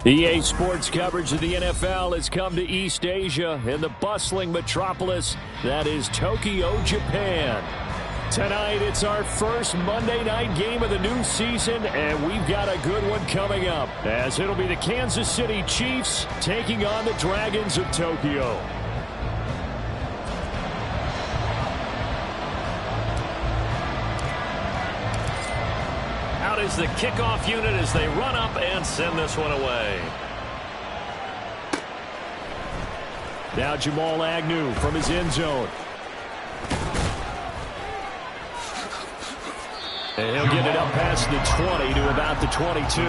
EA Sports coverage of the NFL has come to East Asia in the bustling metropolis that is Tokyo, Japan. Tonight, it's our first Monday night game of the new season, and we've got a good one coming up, as it'll be the Kansas City Chiefs taking on the Dragons of Tokyo. Out is the kickoff unit as they run up and send this one away. Now Jamal Agnew from his end zone. And he'll get it up past the 20 to about the 22.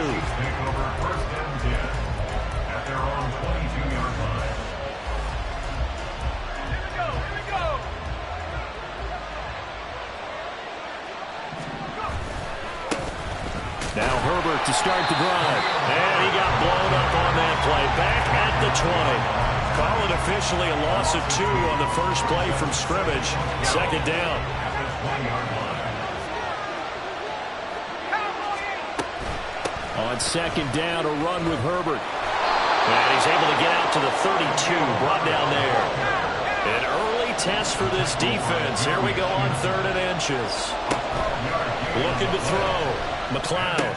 Now Herbert to start the drive. And he got blown up on that play. Back at the 20. Call it officially a loss of 2 on the first play from scrimmage. Second down. On second down, a run with Herbert. And he's able to get out to the 32, brought down there. An early test for this defense. Here we go on 3rd and inches. Looking to throw. McLeod.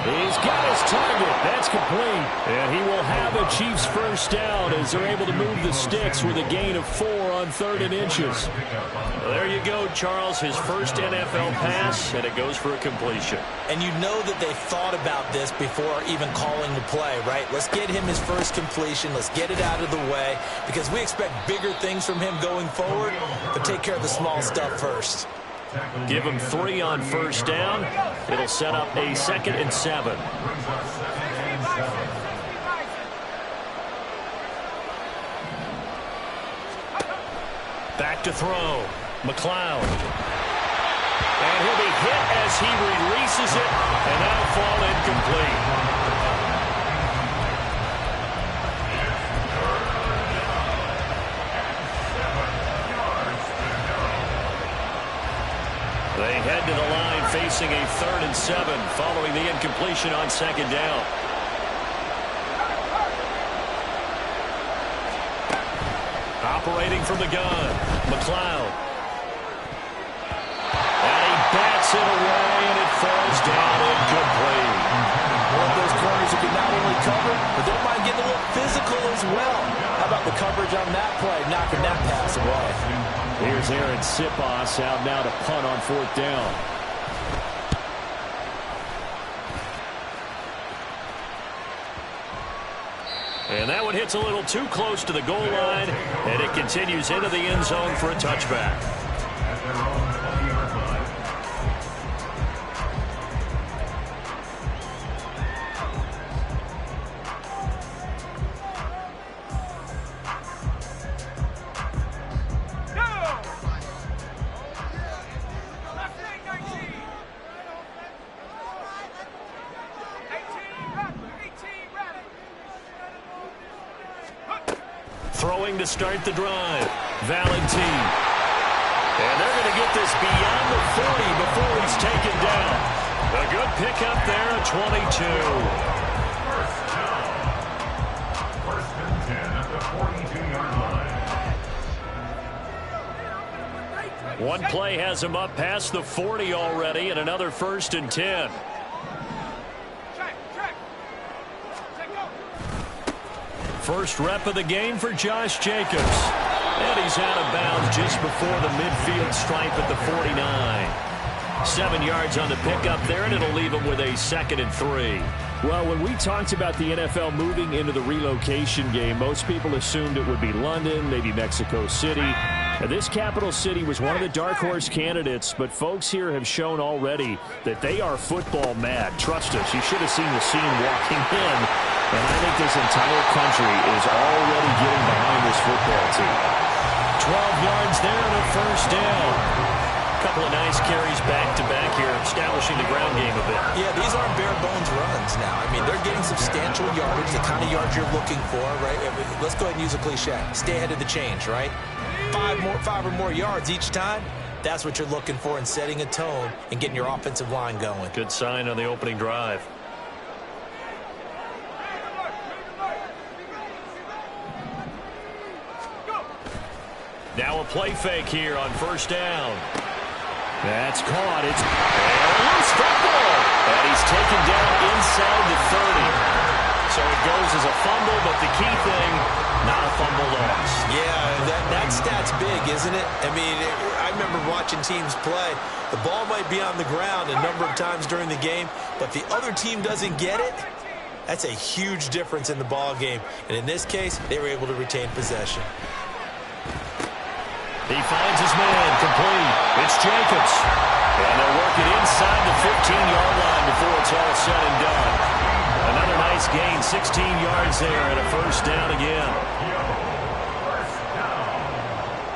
He's got his target. That's complete. And he will have a Chiefs first down as they're able to move the sticks with a gain of 4 on 3rd and inches. Well, there you go, Charles. His first NFL pass, and it goes for a completion. And you know that they thought about this before even calling the play, right? Let's get him his first completion. Let's get it out of the way because we expect bigger things from him going forward, but take care of the small stuff first. Give him 3 on first down. It'll set up a 2nd and 7. Back to throw. McLeod. And he'll be hit as he releases it, and that'll fall incomplete. They head to the line facing a 3rd and 7 following the incompletion on second down. Operating from the gun, McLeod. And he bats it away, and it falls down incomplete. One of those corners who can not only cover, but don't mind getting a little physical as well. How about the coverage on that play, knocking that pass away? Here's Aaron Siposs out now to punt on 4th down. And that one hits a little too close to the goal line, and it continues into the end zone for a touchback. Throwing to start the drive. Valentine. And they're going to get this beyond the 40 before he's taken down. A good pickup there at 22. First and 10 at the 42-yard line. One play has him up past the 40 already, and another 1st and 10. First rep of the game for Josh Jacobs. And he's out of bounds just before the midfield stripe at the 49. 7 yards on the pickup there, and it'll leave him with a 2nd and 3. Well, when we talked about the NFL moving into the relocation game, most people assumed it would be London, maybe Mexico City. Now, this capital city was one of the dark horse candidates, but folks here have shown already that they are football mad. Trust us, you should have seen the scene walking in. And I think this entire country is already getting behind this football team. 12 yards there and a first down. A couple of nice carries back-to-back here, establishing the ground game a bit. Yeah, these aren't bare-bones runs now. I mean, they're getting substantial yardage, the kind of yards you're looking for, right? Let's go ahead and use a cliche. Stay ahead of the change, right? 5 or more yards each time. That's what you're looking for in setting a tone and getting your offensive line going. Good sign on the opening drive. Now a play fake here on first down. That's caught. It's a loose football. And he's taken down inside the 30. So it goes as a fumble, but the key thing, not a fumble loss. Yeah, that stat's big, isn't it? I mean, I remember watching teams play. The ball might be on the ground a number of times during the game, but the other team doesn't get it. That's a huge difference in the ball game. And in this case, they were able to retain possession. He finds his man complete. It's Jacobs. And they'll work it inside the 15-yard line before it's all said and done. Another nice gain, 16 yards there, and a first down again.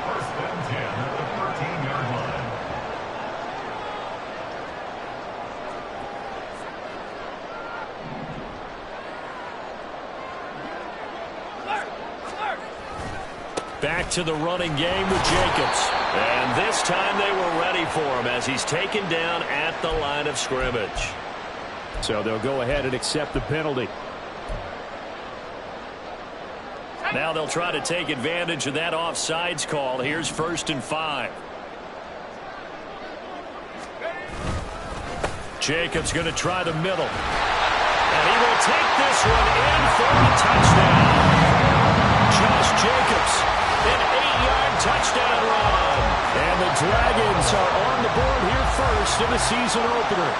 First and 10 at the 13-yard line. Back to the running game with Jacobs. And this time they were ready for him as he's taken down at the line of scrimmage. So they'll go ahead and accept the penalty. Now they'll try to take advantage of that offsides call. Here's 1st and 5. Jacobs going to try the middle. And he will take this one in for a touchdown. Josh Jacobs, an 8-yard touchdown run. And the Dragons are on the board here first in the season opener.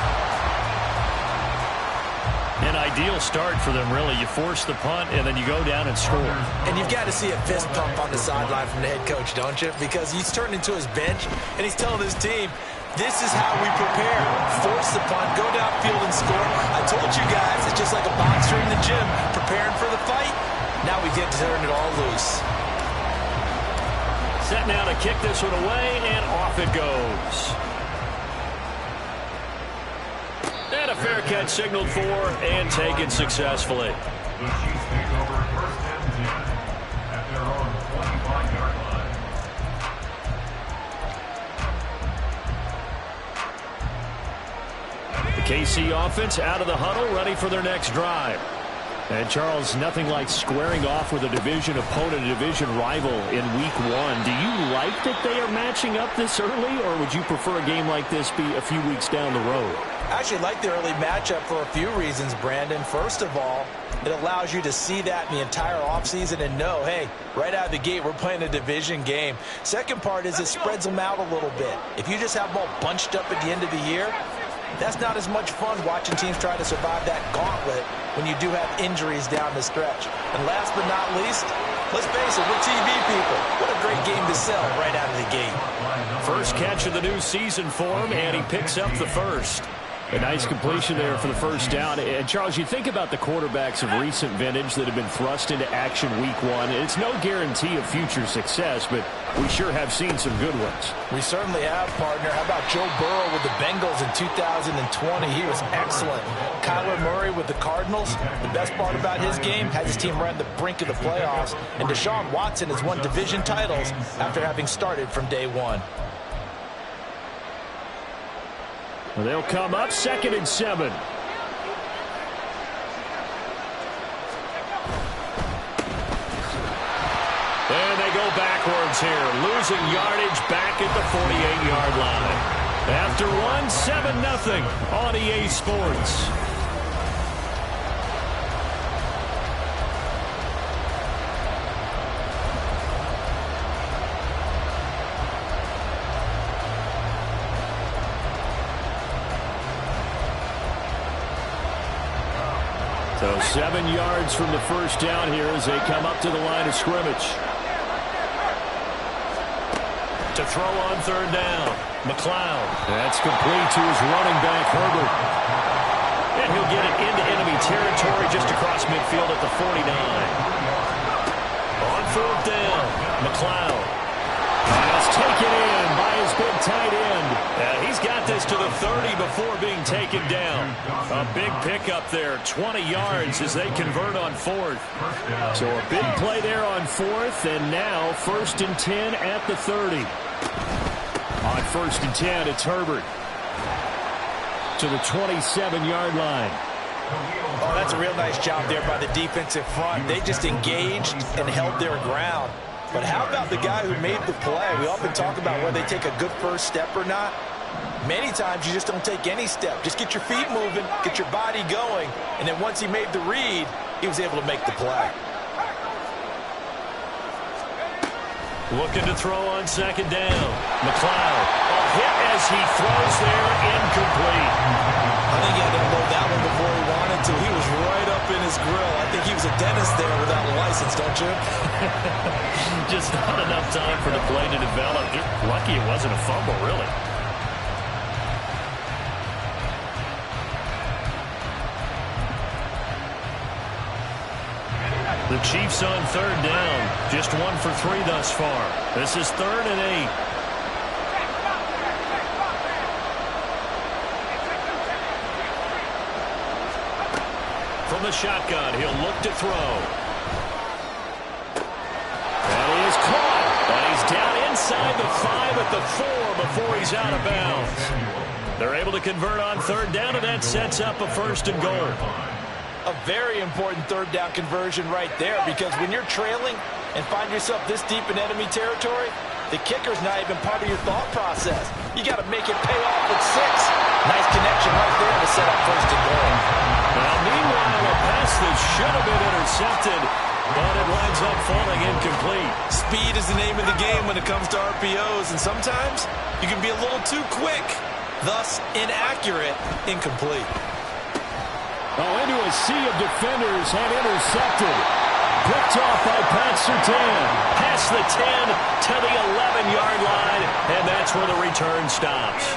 An ideal start for them, really. You force the punt, and then you go down and score. And you've got to see a fist pump on the sideline from the head coach, don't you? Because he's turned into his bench, and he's telling his team, this is how we prepare. Force the punt, go downfield and score. I told you guys, it's just like a boxer in the gym preparing for the fight. Now we get to turn it all loose. Set now to kick this one away, and off it goes. And a fair catch signaled for and taken successfully. The Chiefs take over 1st and 10 at their own 25-yard line. The KC offense out of the huddle, ready for their next drive. And, Charles, nothing like squaring off with a division opponent, a division rival in Week 1. Do you like that they are matching up this early, or would you prefer a game like this be a few weeks down the road? I actually like the early matchup for a few reasons, Brandon. First of all, it allows you to see that in the entire offseason and know, hey, right out of the gate, we're playing a division game. Second part is it spreads them out a little bit. If you just have them all bunched up at the end of the year, that's not as much fun watching teams try to survive that gauntlet when you do have injuries down the stretch. And last but not least, let's face it, we're TV people. What a great game to sell right out of the gate. First catch of the new season for him, and he picks up the first. A nice completion there for the first down. And, Charles, you think about the quarterbacks of recent vintage that have been thrust into action Week 1. It's no guarantee of future success, but we sure have seen some good ones. We certainly have, partner. How about Joe Burrow with the Bengals in 2020? He was excellent. Kyler Murray with the Cardinals. The best part about his game, has his team right on the brink of the playoffs. And Deshaun Watson has won division titles after having started from day one. Well, they'll come up 2nd and 7. And they go backwards here, losing yardage back at the 48-yard line. After one, 7-0 on EA Sports. So 7 yards from the first down here as they come up to the line of scrimmage. To throw on 3rd down, McLeod. That's complete to his running back, Herbert. And he'll get it into enemy territory just across midfield at the 49. On 4th down, McLeod. And it's taken in by his big tight end. He's got this to the 30 before being taken down. A big pickup there, 20 yards as they convert on 4th. So a big play there on 4th, and now 1st and 10 at the 30. On 1st and 10, it's Herbert to the 27-yard line. Oh, that's a real nice job there by the defensive front. They just engaged and held their ground. But how about the guy who made the play? We often talk about whether they take a good first step or not. Many times you just don't take any step. Just get your feet moving, get your body going, and then once he made the read, he was able to make the play. Looking to throw on second down. McLeod, a hit as he throws there, incomplete. I think he had to unload that one before he wanted to. He was right up in his grill. I think he was a dentist there without a license, don't you? Just not enough time for the play to develop. Lucky it wasn't a fumble, really. The Chiefs on third down. Just 1 for 3 thus far. This is 3rd and 8. From the shotgun, he'll look to throw. And he is caught. And he's down inside the 5 at the 4 before he's out of bounds. They're able to convert on third down, and that sets up a 1st and goal. A very important third down conversion right there, because when you're trailing and find yourself this deep in enemy territory, the kicker's not even part of your thought process. You got to make it pay off with 6. Nice connection right there to set up 1st and goal. Now, meanwhile, a pass that should have been intercepted, but it winds up falling incomplete. Speed is the name of the game when it comes to RPOs, and sometimes you can be a little too quick, thus inaccurate, incomplete. Oh, into a sea of defenders and intercepted. Picked off by Pat Surtain. Past the 10 to the 11-yard line, and that's where the return stops.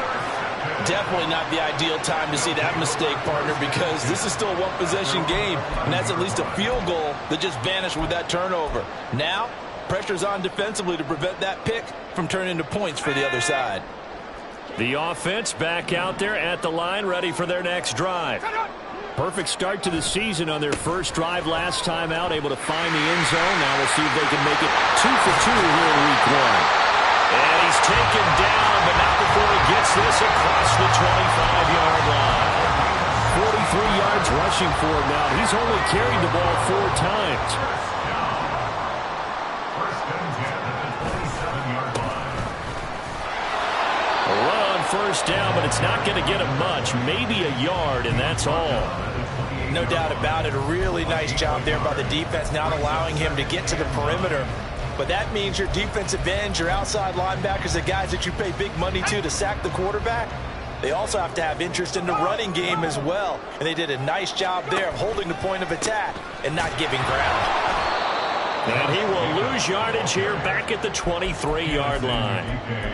Definitely not the ideal time to see that mistake, partner, because this is still a one-possession game, and that's at least a field goal that just vanished with that turnover. Now, pressure's on defensively to prevent that pick from turning into points for the other side. The offense back out there at the line, ready for their next drive. Perfect start to the season on their first drive last time out, able to find the end zone. Now we'll see if they can make it 2 for 2 here in week 1. And he's taken down, but not before he gets this across the 25-yard line. 43 yards rushing for him now. He's only carried the ball 4 times. A run on first down, but it's not going to get him much. Maybe a yard, and that's all. No doubt about it. A really nice job there by the defense, not allowing him to get to the perimeter. But that means your defensive ends, your outside linebackers, the guys that you pay big money to sack the quarterback, they also have to have interest in the running game as well. And they did a nice job there of holding the point of attack and not giving ground. And he will lose yardage here back at the 23-yard line.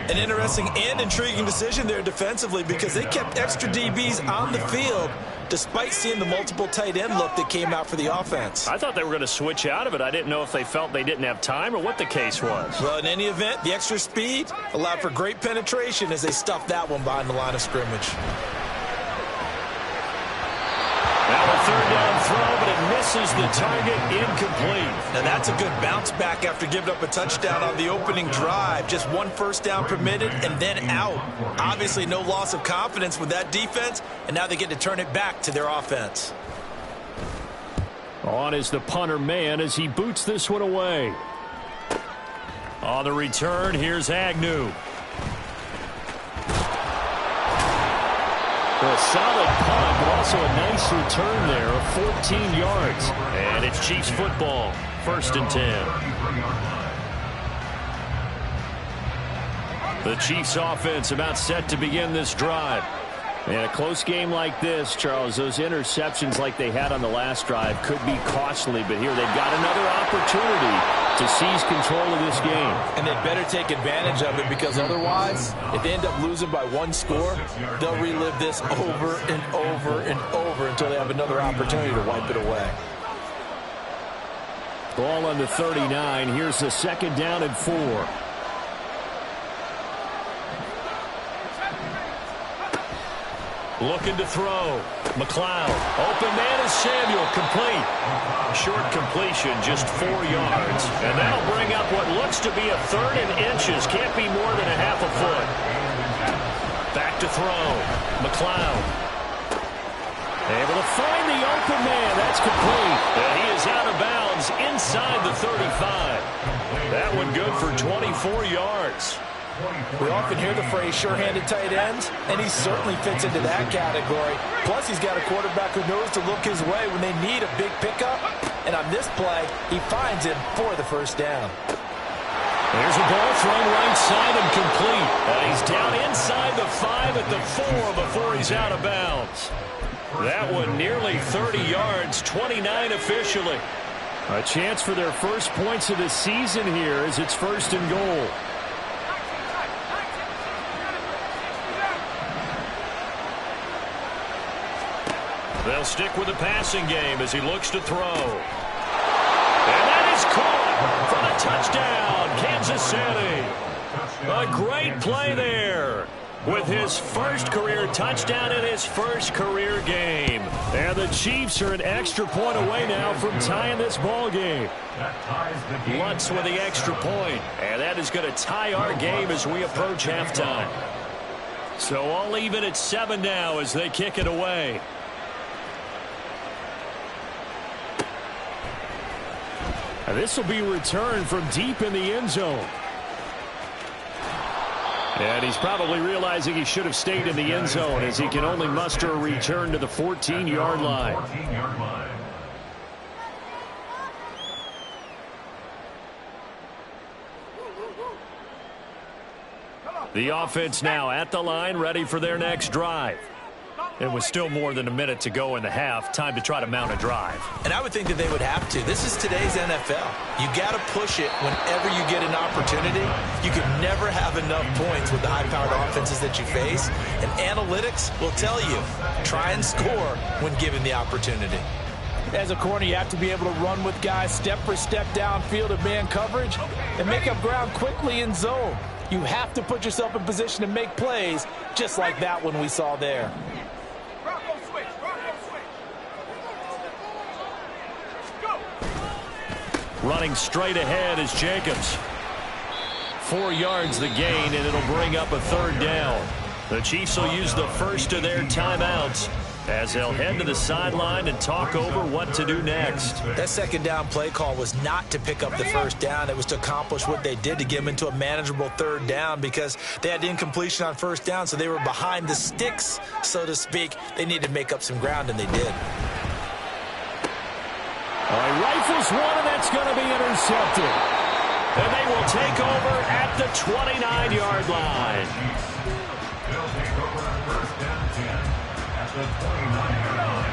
An interesting and intriguing decision there defensively, because they kept extra DBs on the field despite seeing the multiple tight end look that came out for the offense. I thought they were going to switch out of it. I didn't know if they felt they didn't have time or what the case was. Well, in any event, the extra speed allowed for great penetration as they stuffed that one behind the line of scrimmage. Now a third down throw, but it misses the target, incomplete. Now that's a good bounce back after giving up a touchdown on the opening drive. Just 1 first down permitted and then out. Obviously no loss of confidence with that defense, and now they get to turn it back to their offense. On is the punter man as he boots this one away. On the return, here's Agnew. A solid punt, but also a nice return there of 14 yards. And it's Chiefs football, 1st and 10. The Chiefs offense about set to begin this drive. And a close game like this, Charles, those interceptions like they had on the last drive could be costly, but here they've got another opportunity to seize control of this game. And they'd better take advantage of it, because otherwise, if they end up losing by 1 score, they'll relive this over and over and over until they have another opportunity to wipe it away. Ball on the 39. Here's the 2nd down and 4. Looking to throw. McLeod. Open man is Samuel. Complete. Short completion, just 4 yards. And that'll bring up what looks to be a 3rd and inches. Can't be more than a half a foot. Back to throw. McLeod. Able to find the open man. That's complete. And he is out of bounds inside the 35. That one good for 24 yards. We often hear the phrase sure-handed tight ends, and he certainly fits into that category. Plus, he's got a quarterback who knows to look his way when they need a big pickup. And on this play, he finds him for the first down. There's a ball thrown right side and complete. And he's down inside the 5 at the 4 before he's out of bounds. That one nearly 30 yards, 29 officially. A chance for their first points of the season here as it's 1st and goal. They'll stick with the passing game as he looks to throw. And that is caught for the touchdown, Kansas City. A great play there with his first career touchdown in his first career game. And the Chiefs are an extra point away now from tying this ball game. Lutz with the extra point. And that is going to tie our game as we approach halftime. So all even at 7 now as they kick it away. This will be returned from deep in the end zone. And he's probably realizing he should have stayed in the end zone as he can only muster a return to the 14-yard line. The offense now at the line, ready for their next drive. And with still more than a minute to go in the half, time to try to mount a drive. And I would think that they would have to. This is today's NFL. You got to push it whenever you get an opportunity. You can never have enough points with the high-powered offenses that you face. And analytics will tell you, try and score when given the opportunity. As a corner, you have to be able to run with guys step for step downfield of man coverage and make up ground quickly in zone. You have to put yourself in position to make plays just like that one we saw there. Running straight ahead is Jacobs. 4 yards the gain, and it'll bring up a 3rd down. The Chiefs will use the first of their timeouts as they'll head to the sideline and talk over what to do next. That 2nd down play call was not to pick up the 1st down. It was to accomplish what they did to get them into a manageable 3rd down because they had incompletion on 1st down, so they were behind the sticks, so to speak. They needed to make up some ground, and they did. Rifles one, and that's going to be intercepted. And they will take over at the 29-yard line. They'll take over on 1st and 10 at the 29-yard line.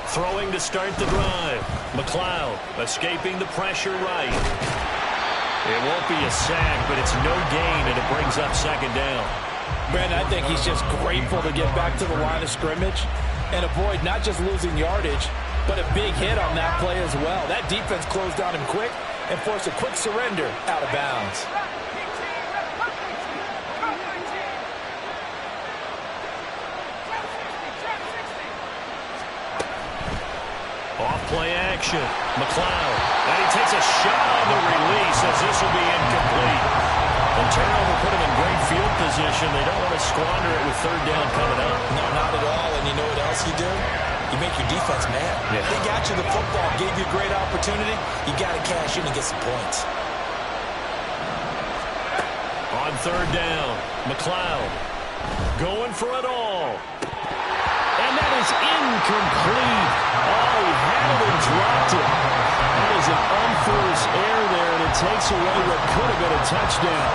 Throwing to start the drive. McLeod escaping the pressure right. It won't be a sack, but it's no gain, and it brings up 2nd down. Brandon, I think he's just grateful to get back to the line of scrimmage and avoid not just losing yardage, but a big hit on that play as well. That defense closed on him quick and forced a quick surrender out of bounds. Off-play action. McLeod. And he takes a shot on the release as this will be incomplete. The turnover put him in great field position. They don't want to squander it with 3rd down coming up. No, not at all. And you know what else you do? You make your defense mad. Yeah. They got you the football, gave you a great opportunity. You got to cash in and get some points. On 3rd down, McLeod going for it all. And that is incomplete. Oh, he had it and dropped it. That is an unforced error there, and it takes away what could have been a touchdown.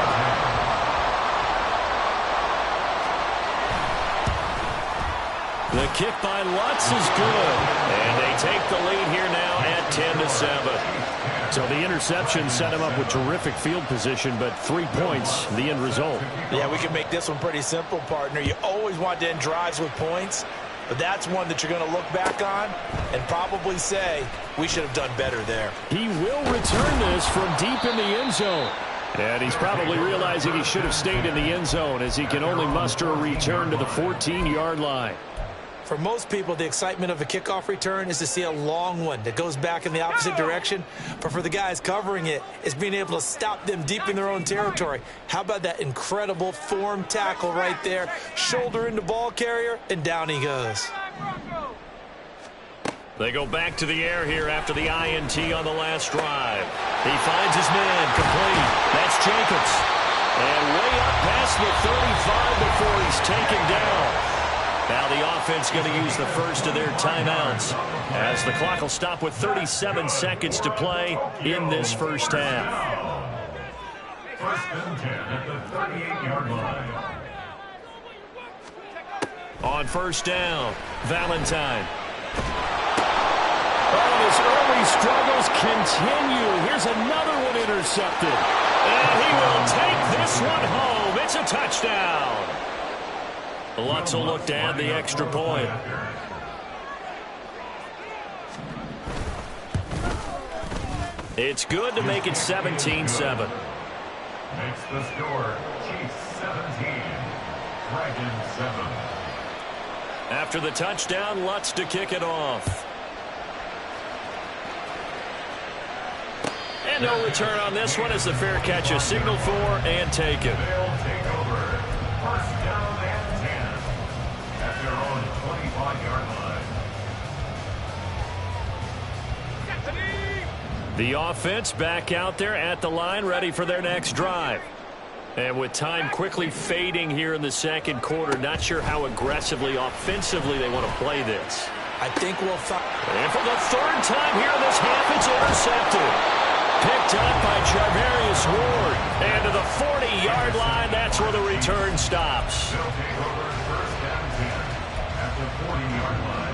The kick by Lutz is good. And they take the lead here now at 10-7. So the interception set him up with terrific field position, but 3 points, the end result. Yeah, we can make this one pretty simple, partner. You always want to end drives with points. But that's one that you're going to look back on and probably say, we should have done better there. He will return this from deep in the end zone. And he's probably realizing he should have stayed in the end zone as he can only muster a return to the 14-yard line. For most people, the excitement of a kickoff return is to see a long one that goes back in the opposite direction. But for the guys covering it, it's being able to stop them deep in their own territory. How about that incredible form tackle right there? Shoulder into ball carrier, and down he goes. They go back to the air here after the INT on the last drive. He finds his man complete. That's Jacobs. And way up past the 35 before he's taken down. Now the offense going to use the first of their timeouts as the clock will stop with 37 seconds to play in this first half. First and 10 at the 38-yard line. On first down, Valentine. Oh, his early struggles continue. Here's another one intercepted. And he will take this one home. It's a touchdown. Lutz will look to add the extra point. It's good to make it 17-7. Makes the score Chiefs 17, Dragons 7. After the touchdown, Lutz to kick it off. And no return on this one as the fair catch is signaled for and taken. They'll take over. First down and 10 at their own 25-yard line. The offense back out there at the line, ready for their next drive. And with time quickly fading here in the second quarter, not sure how aggressively, offensively they want to play this. I think we'll find. And for the third time here in this half, it's intercepted. Picked up by Charvarius Ward. And to the 40-yard line, that's where the return stops. They'll take over first down 10 at the 40-yard line.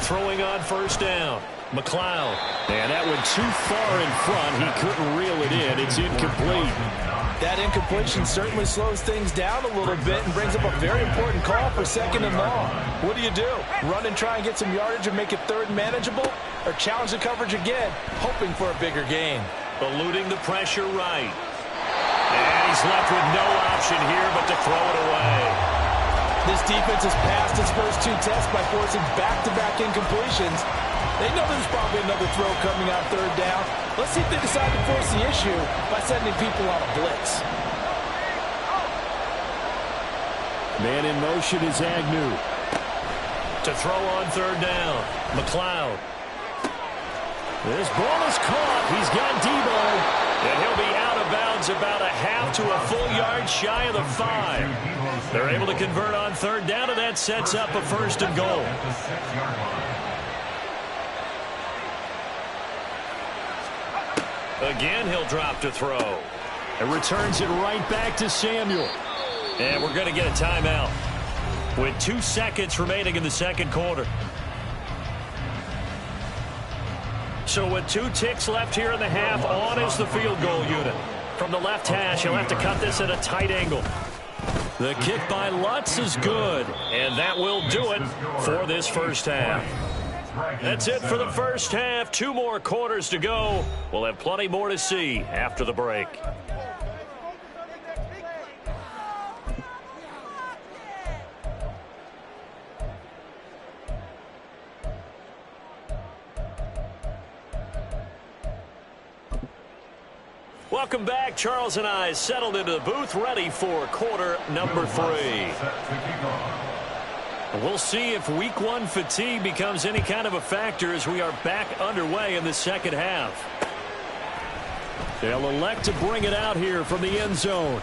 Throwing on first down, McLeod. And that went too far in front. He couldn't reel it in. It's incomplete. That incompletion certainly slows things down a little bit and brings up a very important call for second and long. What do? Run and try and get some yardage and make it third manageable? Or challenge the coverage again, hoping for a bigger gain? Eluding the pressure right. And he's left with no option here but to throw it away. This defense has passed its first two tests by forcing back-to-back incompletions. They know there's probably another throw coming on third down. Let's see if they decide to force the issue by sending people on a blitz. Man in motion is Agnew. To throw on third down, McLeod. This ball is caught. He's got Debo. And he'll be out of bounds about a half to a full yard shy of the 5. They're able to convert on third down, and that sets up a first and goal. Again, he'll drop to throw. And returns it right back to Samuel. And we're going to get a timeout with 2 seconds remaining in the second quarter. So with 2 ticks left here in the half, on is the field goal unit. From the left hash, he'll have to cut this at a tight angle. The kick by Lutz is good, and that will do it for this first half. That's it for the first half. 2 more quarters to go. We'll have plenty more to see after the break. Welcome back. Charles and I settled into the booth, ready for quarter number 3. We'll see if week 1 fatigue becomes any kind of a factor as we are back underway in the second half. They'll elect to bring it out here from the end zone.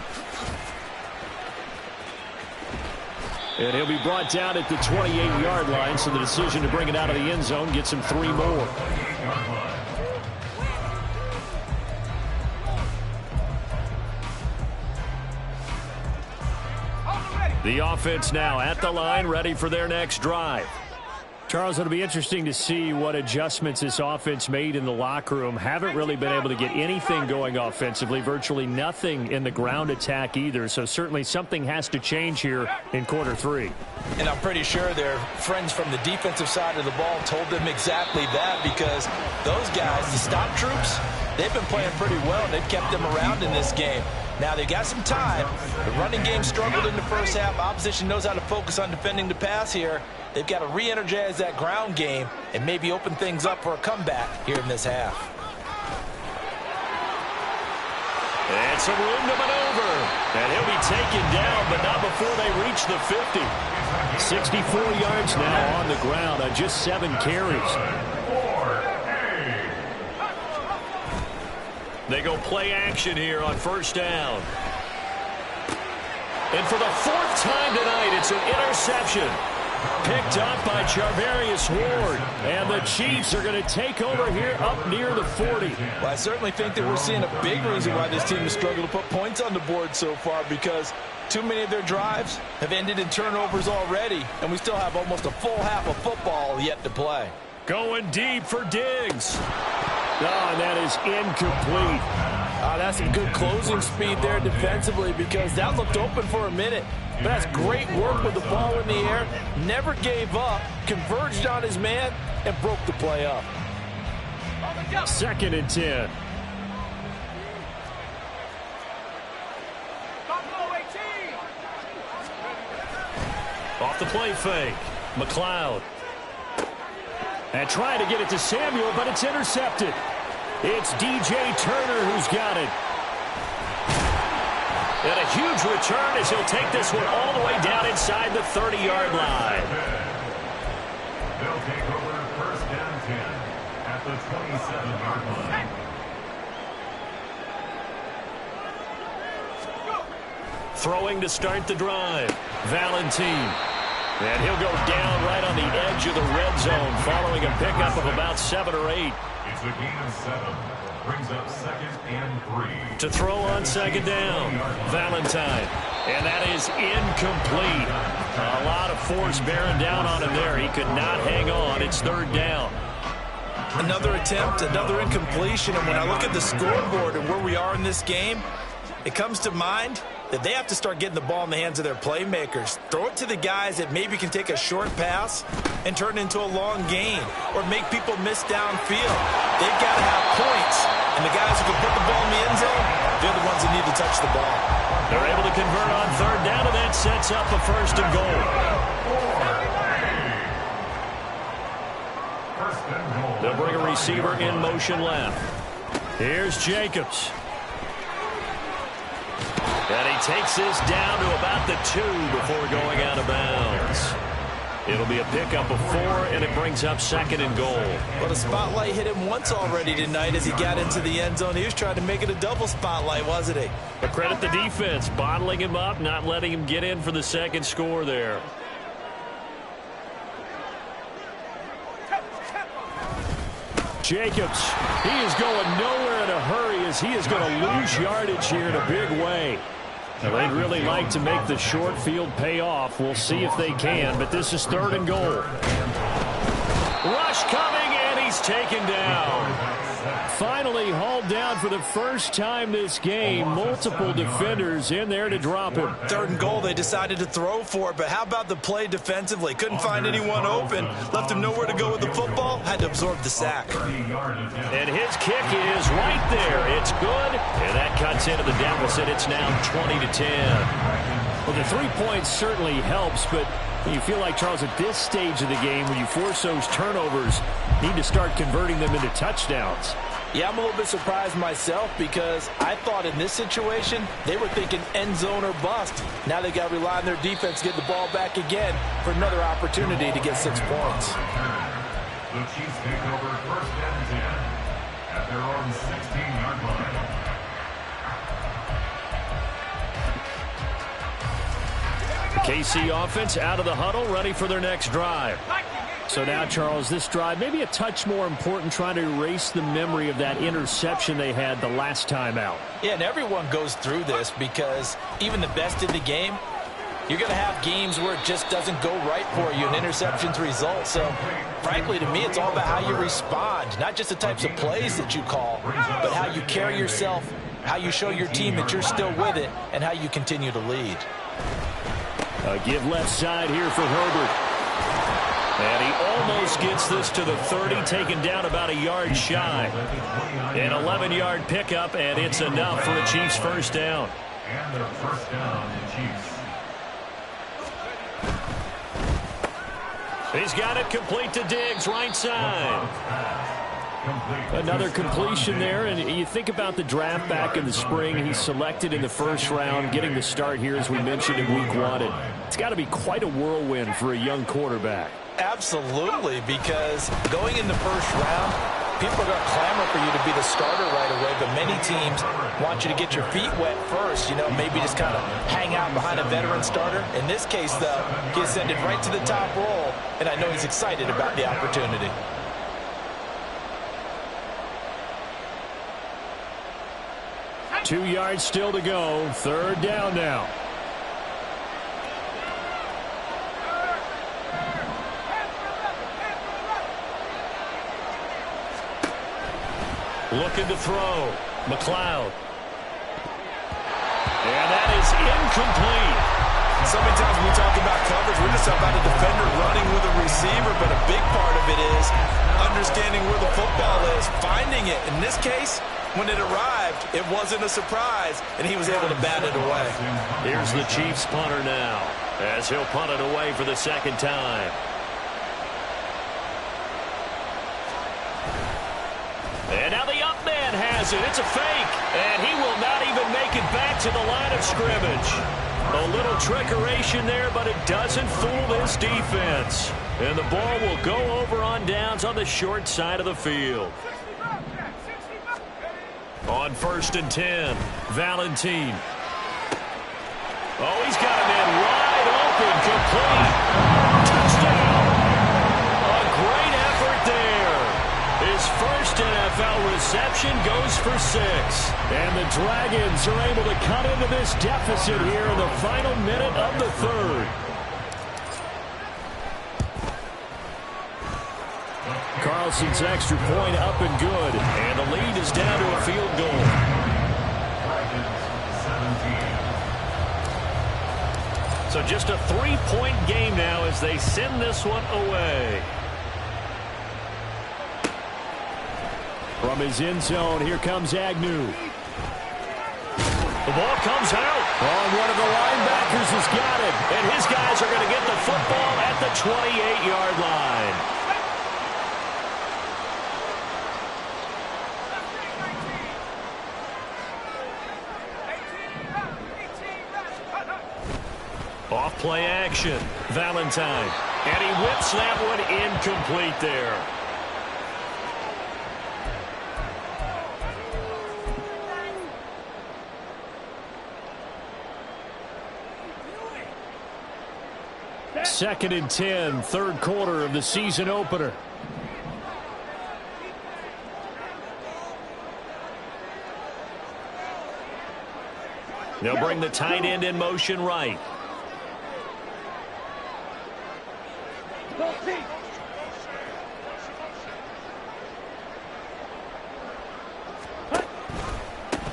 And he'll be brought down at the 28-yard line, so the decision to bring it out of the end zone gets him 3 more. The offense now at the line, ready for their next drive. Charles, it'll be interesting to see what adjustments this offense made in the locker room. Haven't really been able to get anything going offensively, virtually nothing in the ground attack either. So certainly something has to change here in quarter 3. And I'm pretty sure their friends from the defensive side of the ball told them exactly that, because those guys, the stop troops, they've been playing pretty well. They've kept them around in this game. Now, they got some time. The running game struggled in the first half. Opposition knows how to focus on defending the pass here. They've got to re-energize that ground game and maybe open things up for a comeback here in this half. It's a room to maneuver. And he'll be taken down, but not before they reach the 50. 64 yards now on the ground on just 7 carries. They go play action here on first down. And for the 4th time tonight, it's an interception. Picked up by Charvarius Ward. And the Chiefs are going to take over here up near the 40. Well, I certainly think that we're seeing a big reason why this team has struggled to put points on the board so far, because too many of their drives have ended in turnovers already, and we still have almost a full half of football yet to play. Going deep for Diggs. Oh, and that is incomplete. That's some good closing speed there defensively, because that looked open for a minute. But that's great work with the ball in the air. Never gave up, converged on his man, and broke the play up. 2nd and 10. Off the play fake. McLeod. And trying to get it to Samuel, but it's intercepted. It's DJ Turner who's got it. And a huge return as he'll take this one all the way down inside the 30-yard line. They'll take over 1st and 10 at the 27-yard line. Throwing to start the drive. Valentine. And he'll go down right on the edge of the red zone following a pickup of about 7 or 8. It's a gain of 7. Brings up 2nd and 3. To throw on 2nd down. Valentine. And that is incomplete. A lot of force bearing down on him there. He could not hang on. It's 3rd down. Another attempt, another incompletion. And when I look at the scoreboard and where we are in this game, it comes to mind that they have to start getting the ball in the hands of their playmakers. Throw it to the guys that maybe can take a short pass and turn it into a long gain or make people miss downfield. They've got to have points, and the guys who can put the ball in the end zone, they're the ones that need to touch the ball. They're able to convert on 3rd down, and that sets up a 1st and goal. They'll bring a receiver in motion left. Here's Jacobs. And he takes this down to about the 2 before going out of bounds. It'll be a pickup of 4, and it brings up 2nd and goal. Well, the spotlight hit him once already tonight as he got into the end zone. He was trying to make it a double spotlight, wasn't he? But credit the defense, bottling him up, not letting him get in for the 2nd score there. Jacobs, he is going nowhere in a hurry as he is going to lose yardage here in a big way. Now, they'd really like to make the short field pay off. We'll see if they can, but this is 3rd and goal. Rush coming, and he's taken down. Finally hauled down for the first time this game. Multiple defenders in there to drop him. 3rd and goal, they decided to throw for it, but how about the play defensively? Couldn't find anyone open, left him nowhere to go with the football, had to absorb the sack. And his kick is right there. It's good, and that cuts into the deficit. It's now 20-10. Well, the 3 points certainly helps, but you feel like, Charles, at this stage of the game, when you force those turnovers, need to start converting them into touchdowns. Yeah, I'm a little bit surprised myself because I thought in this situation they were thinking end zone or bust. Now they got to rely on their defense to get the ball back again for another opportunity to get 6 points. The Chiefs take over 1st and 10 at their own 16-yard line. The KC offense out of the huddle, ready for their next drive. So now, Charles, this drive maybe a touch more important, trying to erase the memory of that interception they had the last time out. Yeah, and everyone goes through this because even the best in the game, you're going to have games where it just doesn't go right for you and interceptions result. So, frankly, to me, it's all about how you respond, not just the types of plays that you call, but how you carry yourself, how you show your team that you're still with it, and how you continue to lead. A give left side here for Herbert. And he almost gets this to the 30, taken down about a yard shy. An 11-yard pickup, and it's enough for a Chiefs first down. And their first down, the Chiefs. He's got it complete to Diggs, right side. Another completion there, and you think about the draft back in the spring. He's selected in the first round, getting the start here, as we mentioned, in week 1. And it's got to be quite a whirlwind for a young quarterback. Absolutely, because going in the first round, people are going to clamor for you to be the starter right away, but many teams want you to get your feet wet first, maybe just kind of hang out behind a veteran starter. In this case, though, he ascended right to the top role, and I know he's excited about the opportunity. Two yards still to go. Third down now. Looking to throw. McLeod. And that is incomplete. So many times when we talk about coverage, we're just about a defender running with a receiver, but a big part of it is understanding where the football is, finding it. In this case, when it arrived, it wasn't a surprise, and he was able to bat it away. Here's the Chiefs punter now, as he'll punt it away for the second time. And now the up man has it. It's a fake, and he will not even make it back to the line of scrimmage. A little trickeration there, but it doesn't fool this defense. And the ball will go over on downs on the short side of the field. On 1st and 10, Valentine. Oh, he's got a man wide open, complete. Touchdown. A great effort there. His first NFL reception goes for 6. And the Dragons are able to cut into this deficit here in the final minute of the third. Carlson's extra point up and good. And the lead is down to a field goal. So just a 3-point game now as they send this one away. From his end zone, here comes Agnew. The ball comes out. Oh, one of the linebackers has got it. And his guys are going to get the football at the 28-yard line. Off play action. Valentine. And he whips that one incomplete there. Second and 10, third quarter of the season opener. They'll bring the tight end in motion right.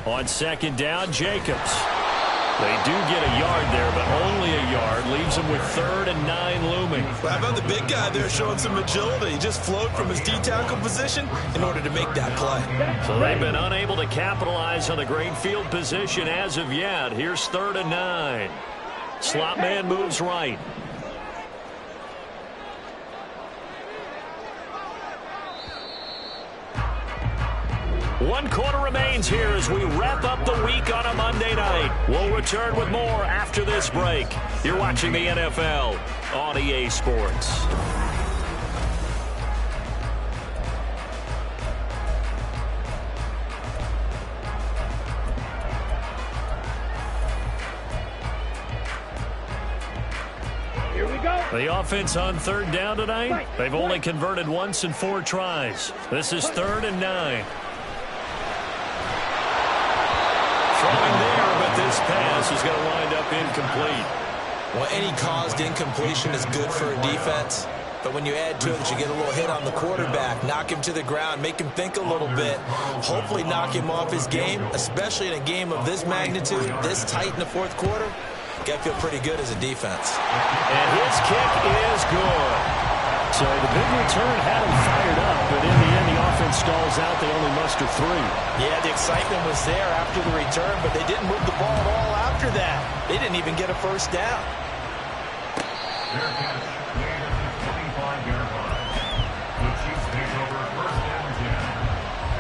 On second down, Jacobs. They do get a yard there, but only a yard. Leaves them with 3rd and 9 looming. How about the big guy there showing some agility? He just flowed from his D-tackle position in order to make that play. So they've been unable to capitalize on the great field position as of yet. Here's 3rd and 9. Slot man moves right. One quarter remains here as we wrap up the week on a Monday night. We'll return with more after this break. You're watching the NFL on EA Sports. Here we go. The offense on 3rd down tonight. They've only converted once in 4 tries. This is 3rd and 9. Throwing there, but this pass is going to wind up incomplete. Well, any caused incompletion is good for a defense. But when you add to it that you get a little hit on the quarterback, knock him to the ground, make him think a little bit, hopefully knock him off his game, especially in a game of this magnitude, this tight in the 4th quarter, got to feel pretty good as a defense. And his kick is good. So the big return had them fired up, but in the end, the offense stalls out. They only muster 3. Yeah, the excitement was there after the return, but they didn't move the ball at all after that. They didn't even get a first down. Their catch made at the 25-yard line. The Chiefs take over first and 10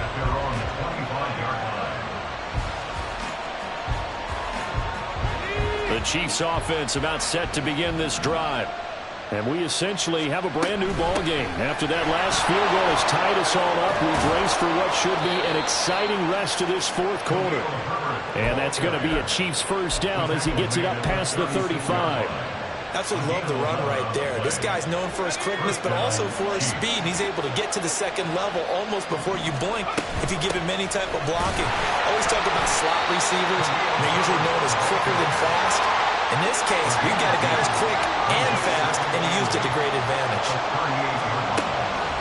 at their own 25-yard line. The Chiefs offense about set to begin this drive. And we essentially have a brand new ball game. After that last field goal has tied us all up, we've raced for what should be an exciting rest of this fourth quarter. And that's going to be a Chiefs first down as he gets it up past the 35. Absolutely love the run right there. This guy's known for his quickness, but also for his speed. He's able to get to the second level almost before you blink if you give him any type of blocking. Always talk about slot receivers. They're usually known as quicker than fast. In this case, we've got a guy who's quick and fast, and he used it to great advantage.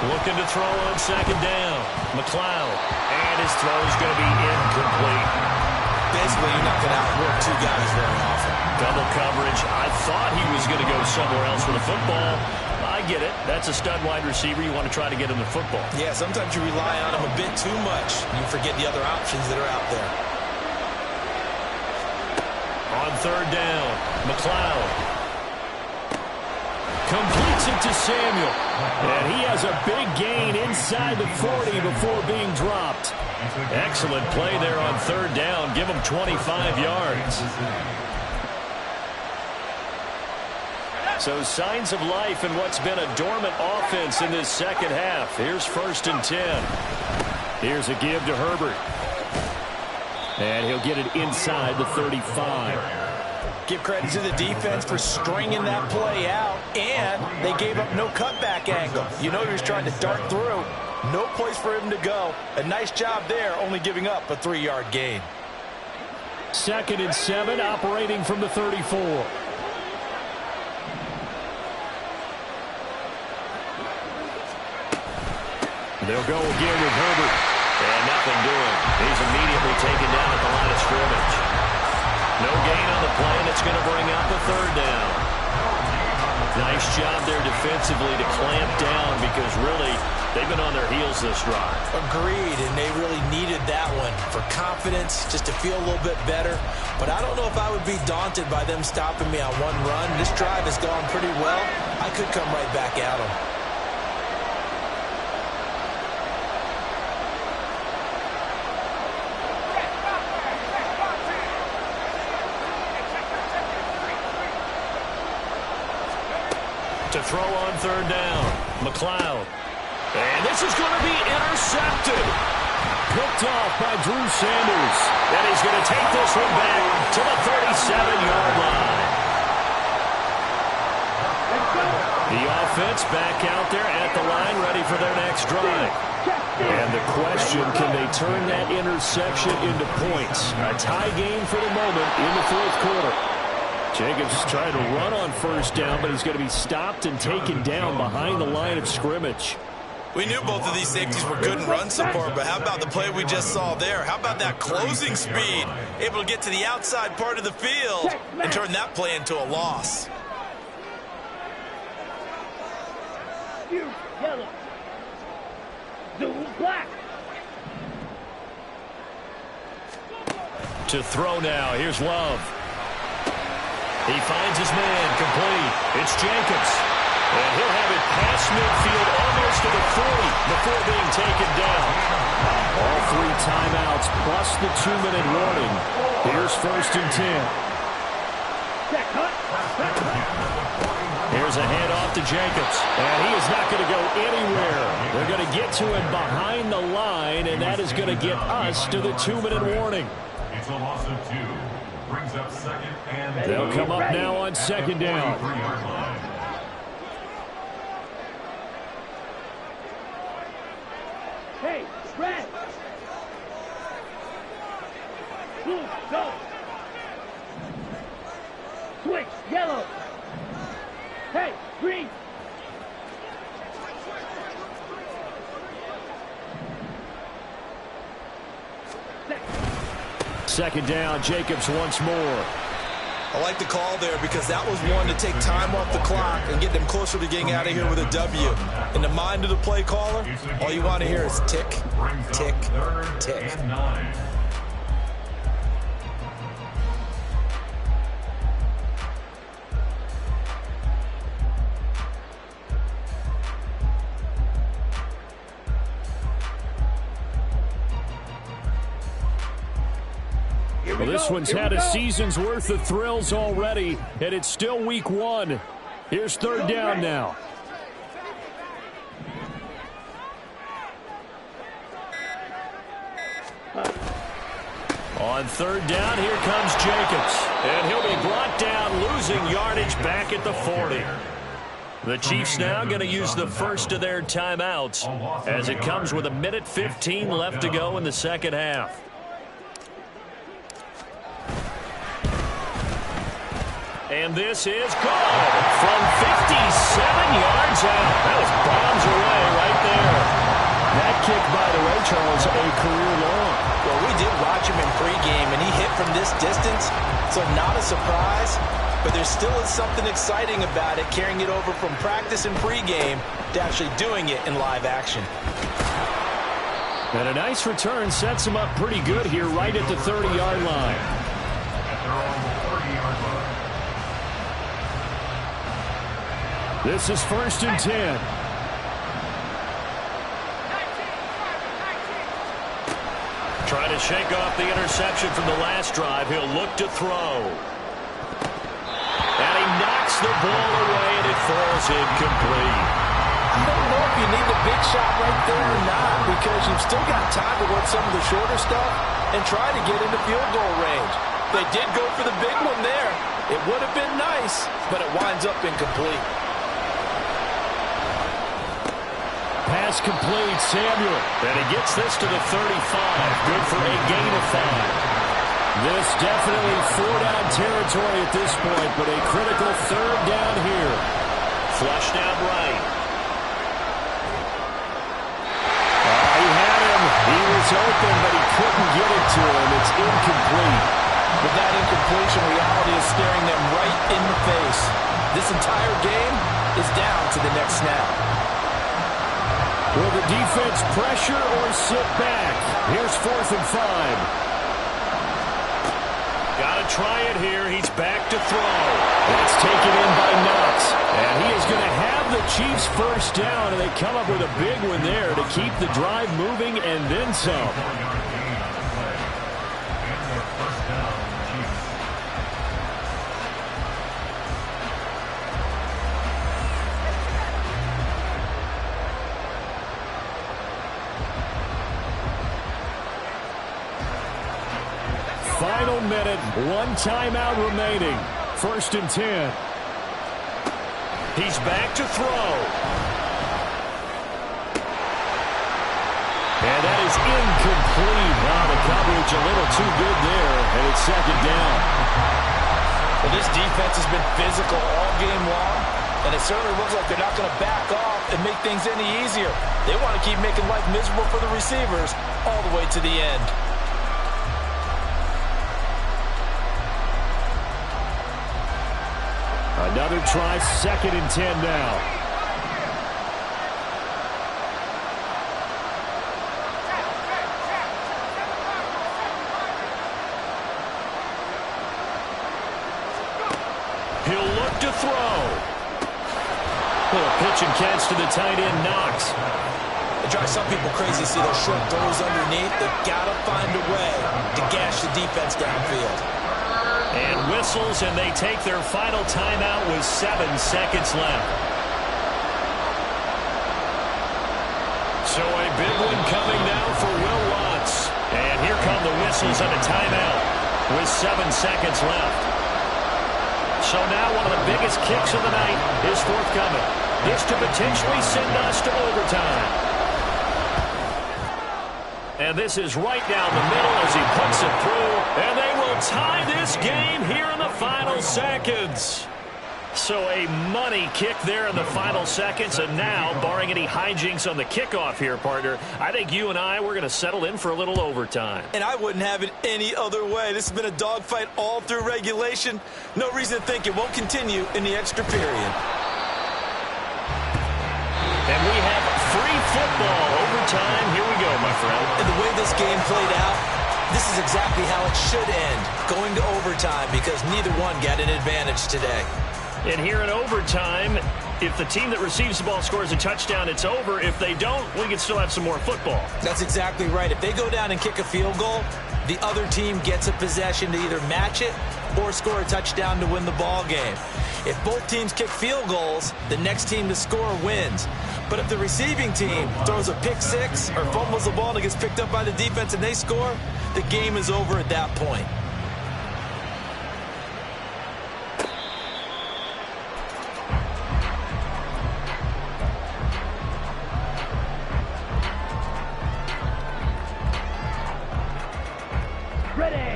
Looking to throw on second down. McLeod. And his throw is going to be incomplete. Basically, you're not going to outwork 2 guys very often. Double coverage. I thought he was going to go somewhere else with the football. I get it. That's a stud wide receiver. You want to try to get him the football. Yeah, sometimes you rely on him a bit too much. You forget the other options that are out there. On third down, McLeod completes it to Samuel. And he has a big gain inside the 40 before being dropped. Excellent play there on third down. Give him 25 yards. So signs of life in what's been a dormant offense in this second half. Here's first and 10. Here's a give to Herbert. And he'll get it inside the 35. Give credit to the defense for stringing that play out, and they gave up no cutback angle. You know he was trying to dart through. No place for him to go. A nice job there, only giving up a 3-yard gain. Second and 7, operating from the 34. They'll go again with Herbert. And nothing doing. He's immediately taken down at the line of scrimmage. No gain on the play, and it's going to bring up a third down. Nice job there defensively to clamp down because really they've been on their heels this drive. Agreed, and they really needed that one for confidence, just to feel a little bit better. But I don't know if I would be daunted by them stopping me on one run. This drive has gone pretty well. I could come right back at them. To throw on third down, McLeod. And this is going to be intercepted. Picked off by Drew Sanders. And he's going to take this one back to the 37-yard line. The offense back out there at the line, ready for their next drive. And the question, can they turn that interception into points? A tie game for the moment in the fourth quarter. Jacobs trying to run on first down, but he's going to be stopped and taken down behind the line of scrimmage. We knew both of these safeties were good in run support, but how about the play we just saw there? How about that closing speed? Able to get to the outside part of the field and turn that play into a loss. Yellow. Blue, black. To throw now, here's Love. He finds his man, complete. It's Jacobs. And he'll have it past midfield, almost to the 40 before being taken down. All 3 timeouts plus the 2-minute warning. Here's first and 10. Here's a handoff to Jacobs. And he is not going to go anywhere. They're going to get to him behind the line, and that is going to get us to the 2-minute warning. It's a loss of 2. Brings up second and They'll come up now on second down. 3-yard line. Hey, red. Blue, go. Switch, yellow. Hey, green. Second down, Jacobs once more. I like the call there because that was one to take time off the clock and get them closer to getting out of here with a W. In the mind of the play caller, all you want to hear is tick, tick, tick. Well, this one's had a season's worth of thrills already, and it's still week 1. Here's third down now. On third down, here comes Jacobs. And he'll be brought down, losing yardage back at the 40. The Chiefs now going to use the first of their timeouts as it comes with 1:15 left to go in the second half. And this is good from 57 yards out. That was bombs away right there. That kick, by the way, Charles, a career long. Well, we did watch him in pregame, and he hit from this distance, so not a surprise. But there still is something exciting about it, carrying it over from practice and pregame to actually doing it in live action. And a nice return sets him up pretty good here right at the 30-yard line. This is 1st and 10. Trying to shake off the interception from the last drive. He'll look to throw. And he knocks the ball away, and it falls incomplete. I don't know if you need the big shot right there or not, because you've still got time to work some of the shorter stuff and try to get into field goal range. They did go for the big one there. It would have been nice, but it winds up incomplete. Pass complete, Samuel. And he gets this to the 35. Good for a gain of 5. This definitely 4-down territory at this point, but a critical 3rd down here. Flushed out right. He had him. He was open, but he couldn't get it to him. It's incomplete. But that incompletion reality is staring them right in the face. This entire game is down to the next snap. Will the defense pressure or sit back? Here's 4th and 5. Got to try it here. He's back to throw. That's taken in by Knox. And he is going to have the Chiefs first down, and they come up with a big one there to keep the drive moving and then some. Final minute, 1 timeout remaining. 1st and 10. He's back to throw. And that is incomplete. Wow, the coverage a little too good there, and it's 2nd down. Well, this defense has been physical all game long, and it certainly looks like they're not going to back off and make things any easier. They want to keep making life miserable for the receivers all the way to the end. Another try, 2nd and 10 now. He'll look to throw. Little pitch and catch to the tight end, Knox. It drives some people crazy to see those short throws underneath. They've got to find a way to gash the defense downfield. And whistles, and they take their final timeout with 7 seconds left. So a big one coming now for Will Lutz. And here come the whistles and a timeout with 7 seconds left. So now one of the biggest kicks of the night is forthcoming. This to potentially send us to overtime. And this is right down the middle as he puts it through. And they will tie this game here in the final seconds. So a money kick there in the final seconds, and now, barring any hijinks on the kickoff here, partner, I think you and we're going to settle in for a little overtime. And I wouldn't have it any other way. This has been a dogfight all through regulation. No reason to think it won't continue in the extra period. And we have free football overtime. Here we go, my friend. And the way this game played out, this is exactly how it should end, going to overtime, because neither one got an advantage today. And here in overtime, if the team that receives the ball scores a touchdown, it's over. If they don't, we can still have some more football. That's exactly right. If they go down and kick a field goal, the other team gets a possession to either match it or score a touchdown to win the ball game. If both teams kick field goals, the next team to score wins. But if the receiving team throws a pick six or fumbles the ball and it gets picked up by the defense and they score, the game is over at that point.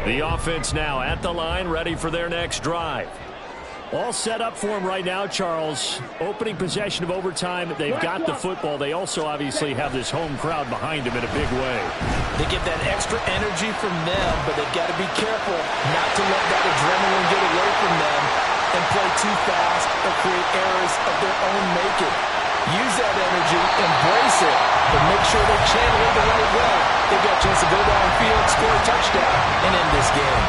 The offense now at the line, ready for their next drive. All set up for him right now, Charles. Opening possession of overtime. They've got the football. They also obviously have this home crowd behind them in a big way. They get that extra energy from them, but they've got to be careful not to let that adrenaline get away from them and play too fast or create errors of their own making. Use that energy, embrace it, but make sure they channel it the right way. They've got a chance to go downfield, score a touchdown, and end this game.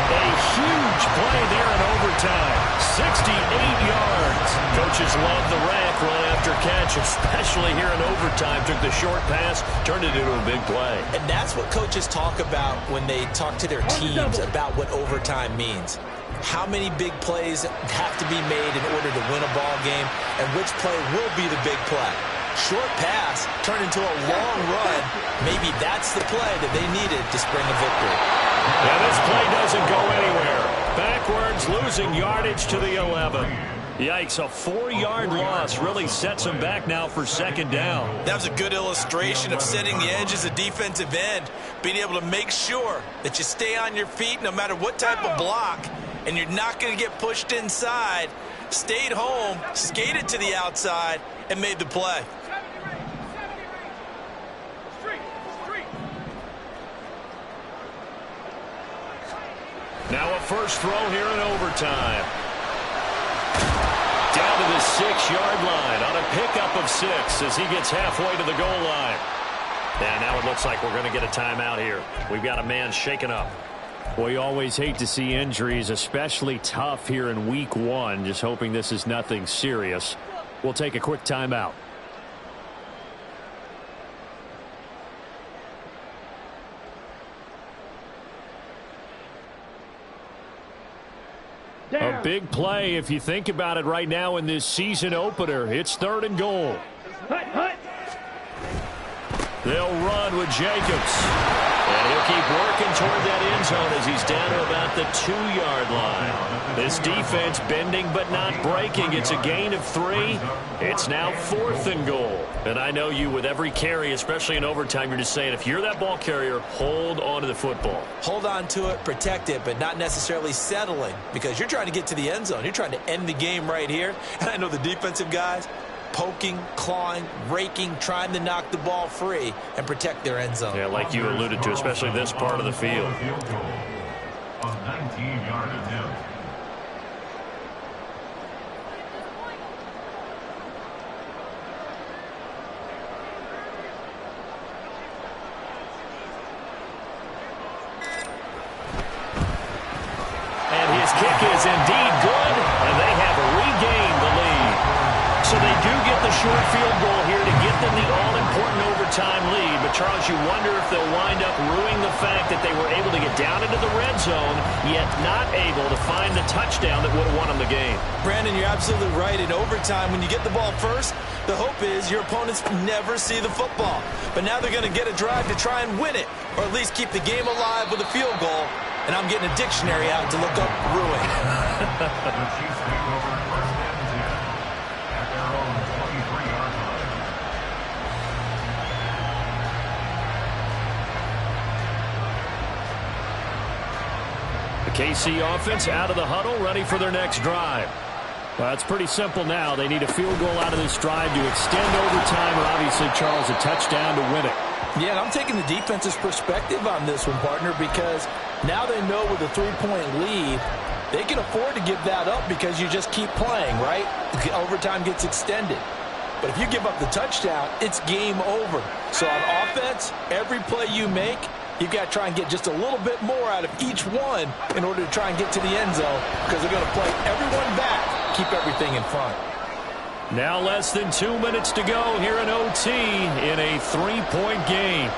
A huge play there in overtime. 68 yards. Coaches love the rack run after catch, especially here in overtime. Took the short pass, turned it into a big play. And that's what coaches talk about when they talk to their teams about what overtime means. How many big plays have to be made in order to win a ball game, and which play will be the big play. Short pass turned into a long run. Maybe that's the play that they needed to spring a victory. Yeah, this play doesn't go anywhere. Backwards, losing yardage to the 11. Yikes, a 4-yard loss really sets them back now for second down. That was a good illustration of setting the edge as a defensive end, being able to make sure that you stay on your feet no matter what type of block, and you're not going to get pushed inside. Stayed home, skated to the outside, and made the play. Now a first throw here in overtime. Down to the 6-yard line on a pickup of 6 as he gets halfway to the goal line. And now it looks like we're going to get a timeout here. We've got a man shaken up. We always hate to see injuries, especially tough here in week 1. Just hoping this is nothing serious. We'll take a quick timeout. A big play if you think about it right now in this season opener. It's 3rd and goal. They'll run with Jacobs. And he'll keep working toward that end zone as he's down to about the 2-yard line. This defense bending but not breaking. It's a gain of 3. It's now 4th and goal. And I know you, with every carry, especially in overtime, you're just saying, if you're that ball carrier, hold on to the football. Hold on to it, protect it, but not necessarily settling, because you're trying to get to the end zone. You're trying to end the game right here. And I know the defensive guys, poking, clawing, raking, trying to knock the ball free and protect their end zone. Yeah, like you alluded to, especially this part of the field. A 19-yard attempt. And his kick is indeed good, and they have regained the lead. So they do get the short field goal here to get them the all-important overtime lead. But, Charles, you wonder if they'll wind up ruining the fact that they were able to get down into the red zone, yet not able to find the touchdown that would have won them the game. Brandon, you're absolutely right. In overtime, when you get the ball first, the hope is your opponents never see the football. But now they're going to get a drive to try and win it, or at least keep the game alive with a field goal. And I'm getting a dictionary out to look up ruin. The Chiefs take over 1st and 10 at their own 23-yard line. The KC offense out of the huddle, ready for their next drive. Well, it's pretty simple now. They need a field goal out of this drive to extend overtime, or obviously, Charles, a touchdown to win it. Yeah, and I'm taking the defense's perspective on this one, partner, because now they know with a 3-point lead, they can afford to give that up because you just keep playing, right? Overtime gets extended. But if you give up the touchdown, it's game over. So on offense, every play you make, you've got to try and get just a little bit more out of each one in order to try and get to the end zone, because they're going to play everyone back, keep everything in front. Now less than 2 minutes to go here in OT in a 3-point game.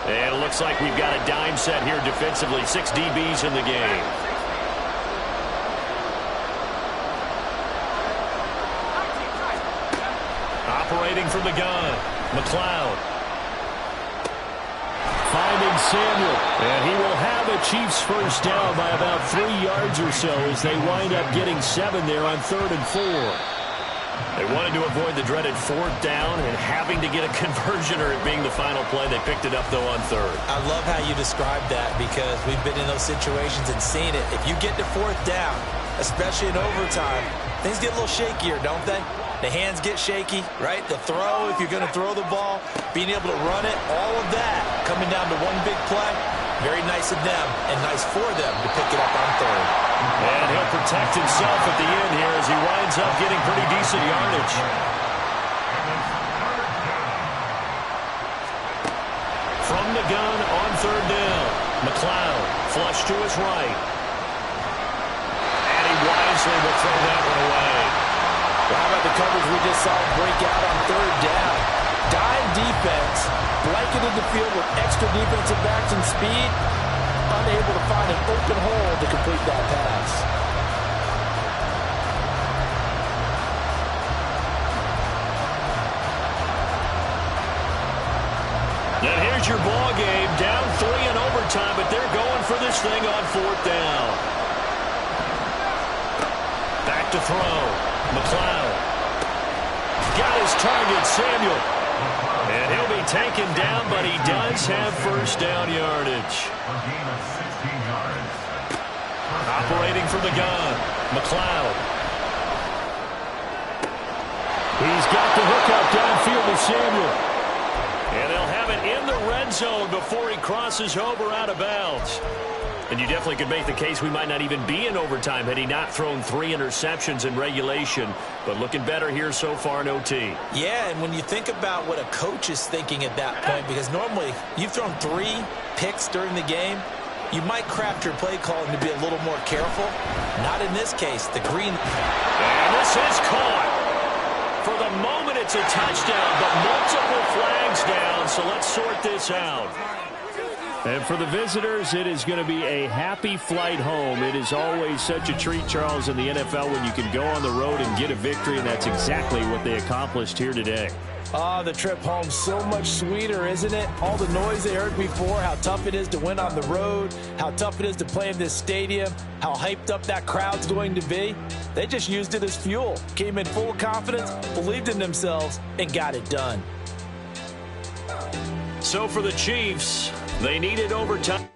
And it looks like we've got a dime set here defensively. 6 DBs in the game. Operating from the gun, McLeod. Finding Samuel, and he will have a Chiefs first down by about 3 yards or so as they wind up getting 7 there on 3rd and 4. They wanted to avoid the dreaded 4th down and having to get a conversion or it being the final play. They picked it up, though, on 3rd. I love how you described that because we've been in those situations and seen it. If you get to 4th down, especially in overtime, things get a little shakier, don't they? The hands get shaky, right? The throw, if you're going to throw the ball, being able to run it, all of that coming down to one big play. Very nice of them and nice for them to pick it up on 3rd. And he'll protect himself at the end here as he winds up getting pretty decent yardage. From the gun on 3rd down, McLeod flush to his right. And he wisely will throw that one away. Well, how about the coverage we just saw break out on 3rd down? Dime defense, blanketed the field with extra defensive backs and speed, unable to find an open hole to complete that pass. And here's your ball game, down 3 in overtime, but they're going for this thing on 4th down. Back to throw. McLeod. Got his target, Samuel. And he'll be taken down, but he does have first down yardage. Operating from the gun, McLeod. He's got the hook up downfield to Samuel. And they'll have it in the red zone before he crosses over out of bounds. And you definitely could make the case we might not even be in overtime had he not thrown 3 interceptions in regulation. But looking better here so far in OT. Yeah, and when you think about what a coach is thinking at that point, because normally you've thrown 3 picks during the game, you might craft your play calling to be a little more careful. Not in this case. The green. And this is caught. For the moment, it's a touchdown, but multiple flags down, so let's sort this out. And for the visitors, it is going to be a happy flight home. It is always such a treat, Charles, in the NFL when you can go on the road and get a victory, and that's exactly what they accomplished here today. The trip home so much sweeter, isn't it? All the noise they heard before, how tough it is to win on the road, how tough it is to play in this stadium, how hyped up that crowd's going to be. They just used it as fuel, came in full confidence, believed in themselves, and got it done. So for the Chiefs, they needed overtime.